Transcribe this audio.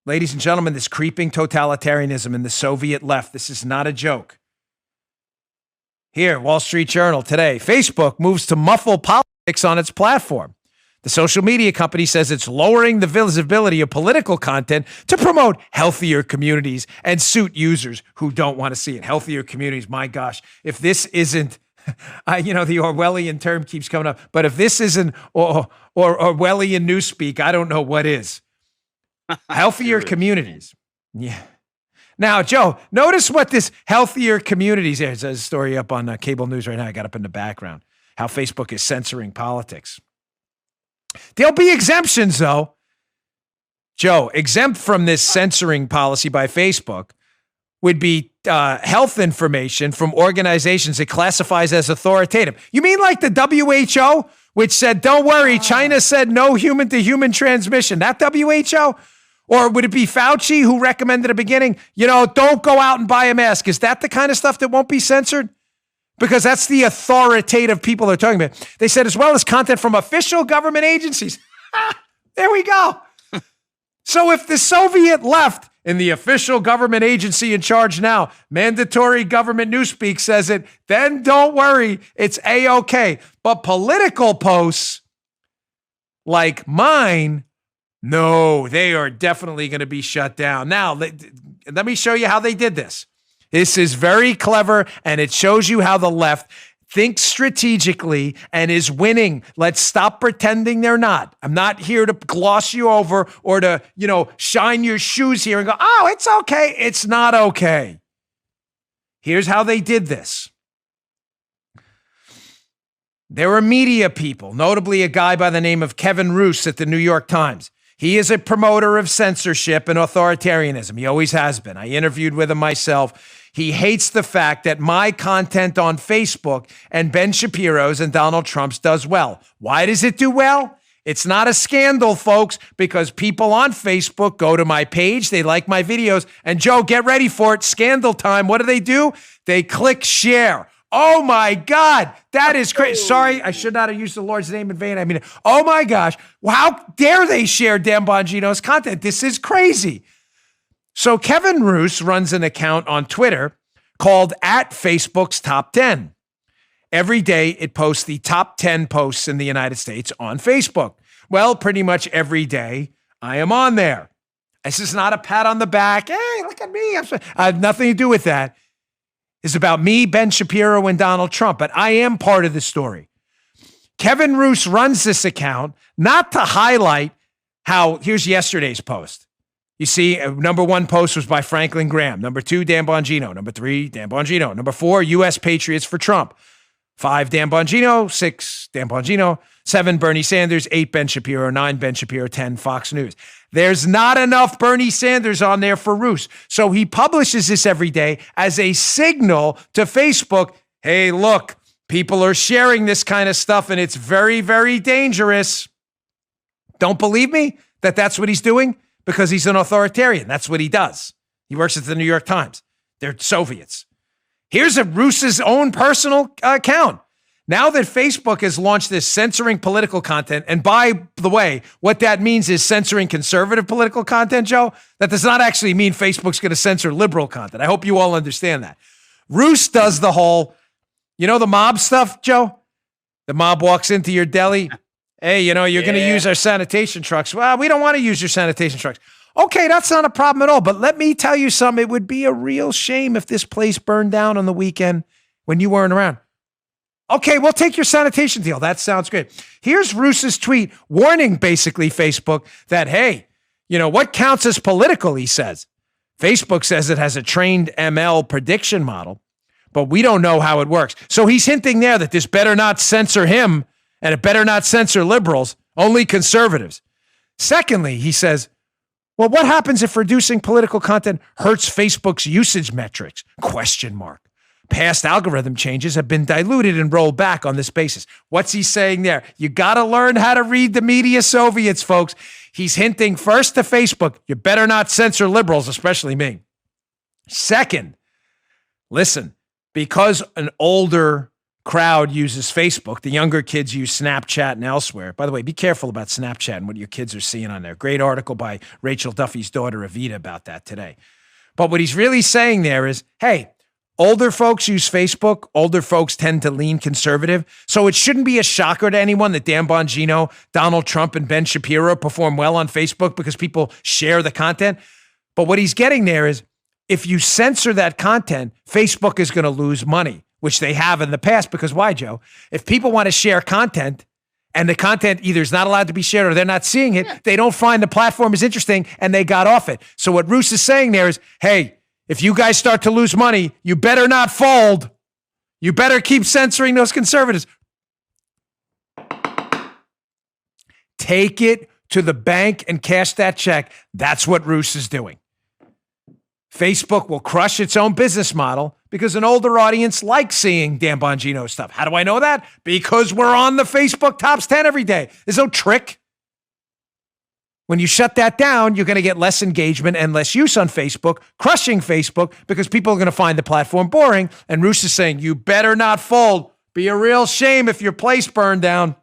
ladies and gentlemen, this creeping totalitarianism in the Soviet left, this is not a joke. Here, Wall Street Journal today, Facebook moves to muffle politics on its platform. The social media company says it's lowering the visibility of political content to promote healthier communities and suit users who don't want to see it. Healthier communities, my gosh. If this isn't, the Orwellian term keeps coming up, but if this isn't or Orwellian newspeak, I don't know what is. Healthier communities. Yeah. Now, Joe, notice what this healthier communities is. There's a story up on cable news right now. I got up in the background. How Facebook is censoring politics. There'll be exemptions, though. Joe, exempt from this censoring policy by Facebook would be health information from organizations it classifies as authoritative. You mean like the WHO, which said, don't worry, China said no human-to-human transmission. That WHO? Or would it be Fauci who recommended at the beginning, don't go out and buy a mask? Is that the kind of stuff that won't be censored? Because that's the authoritative people they're talking about. They said, as well as content from official government agencies. There we go. So if the Soviet left in the official government agency in charge now, mandatory government newspeak says it, then don't worry, it's A-OK. But political posts like mine, no, they are definitely going to be shut down. Now, let me show you how they did this. This is very clever, and it shows you how the left thinks strategically and is winning. Let's stop pretending they're not. I'm not here to gloss you over or to, shine your shoes here and go, oh, it's okay. It's not okay. Here's how they did this. There were media people, notably a guy by the name of Kevin Roose at the New York Times. He is a promoter of censorship and authoritarianism. He always has been. I interviewed with him myself. He hates the fact that my content on Facebook and Ben Shapiro's and Donald Trump's does well. Why does it do well? It's not a scandal, folks, because people on Facebook go to my page, they like my videos, and Joe, get ready for it, scandal time. What do? They click share. Oh my God, that is crazy. Sorry, I should not have used the Lord's name in vain. I mean, oh my gosh, how dare they share Dan Bongino's content? This is crazy. So Kevin Roose runs an account on Twitter called @Facebook's Top 10. Every day it posts the top 10 posts in the United States on Facebook. Well, pretty much every day I am on there. This is not a pat on the back. Hey, look at me. I have nothing to do with that. It's about me, Ben Shapiro, and Donald Trump, but I am part of the story. Kevin Roose runs this account not to highlight how, here's yesterday's post. You see, number 1 post was by Franklin Graham. Number 2, Dan Bongino. Number 3, Dan Bongino. Number 4, U.S. Patriots for Trump. 5, Dan Bongino. 6, Dan Bongino. 7, Bernie Sanders. 8, Ben Shapiro. 9, Ben Shapiro. 10, Fox News. There's not enough Bernie Sanders on there for Roose. So he publishes this every day as a signal to Facebook, hey, look, people are sharing this kind of stuff and it's very, very dangerous. Don't believe me that that's what he's doing? Because he's an authoritarian. That's what he does. He works at the New York Times. They're Soviets. Here's a Roose's own personal account. Now that Facebook has launched this censoring political content, and by the way, what that means is censoring conservative political content, Joe, that does not actually mean Facebook's going to censor liberal content. I hope you all understand that. Roose does the whole, the mob stuff, Joe? The mob walks into your deli. Hey, you're going to use our sanitation trucks. Well, we don't want to use your sanitation trucks. Okay, that's not a problem at all. But let me tell you something. It would be a real shame if this place burned down on the weekend when you weren't around. Okay, we'll take your sanitation deal. That sounds great. Here's Roose's tweet warning basically Facebook that, hey, what counts as political, he says. Facebook says it has a trained ML prediction model, but we don't know how it works. So he's hinting there that this better not censor him and it better not censor liberals, only conservatives. Secondly, he says, well, what happens if reducing political content hurts Facebook's usage metrics? ? Past algorithm changes have been diluted and rolled back on this basis. What's he saying there? You got to learn how to read the media Soviets, folks. He's hinting first to Facebook, you better not censor liberals, especially me. Second, listen, because an older crowd uses Facebook. The younger kids use Snapchat and elsewhere. By the way, be careful about Snapchat and what your kids are seeing on there. Great article by Rachel Duffy's daughter, Evita, about that today. But what he's really saying there is, hey, older folks use Facebook. Older folks tend to lean conservative. So it shouldn't be a shocker to anyone that Dan Bongino, Donald Trump, and Ben Shapiro perform well on Facebook because people share the content. But what he's getting there is, if you censor that content, Facebook is going to lose money, which they have in the past. Because why, Joe? If people want to share content and the content either is not allowed to be shared or they're not seeing it, they don't find the platform is interesting and they got off it. So what Roos is saying there is, hey, if you guys start to lose money, you better not fold. You better keep censoring those conservatives. Take it to the bank and cash that check. That's what Roos is doing. Facebook will crush its own business model because an older audience likes seeing Dan Bongino stuff. How do I know that? Because we're on the Facebook Tops 10 every day. There's no trick. When you shut that down, you're going to get less engagement and less use on Facebook, crushing Facebook because people are going to find the platform boring. And Roos is saying, you better not fold. Be a real shame if your place burned down.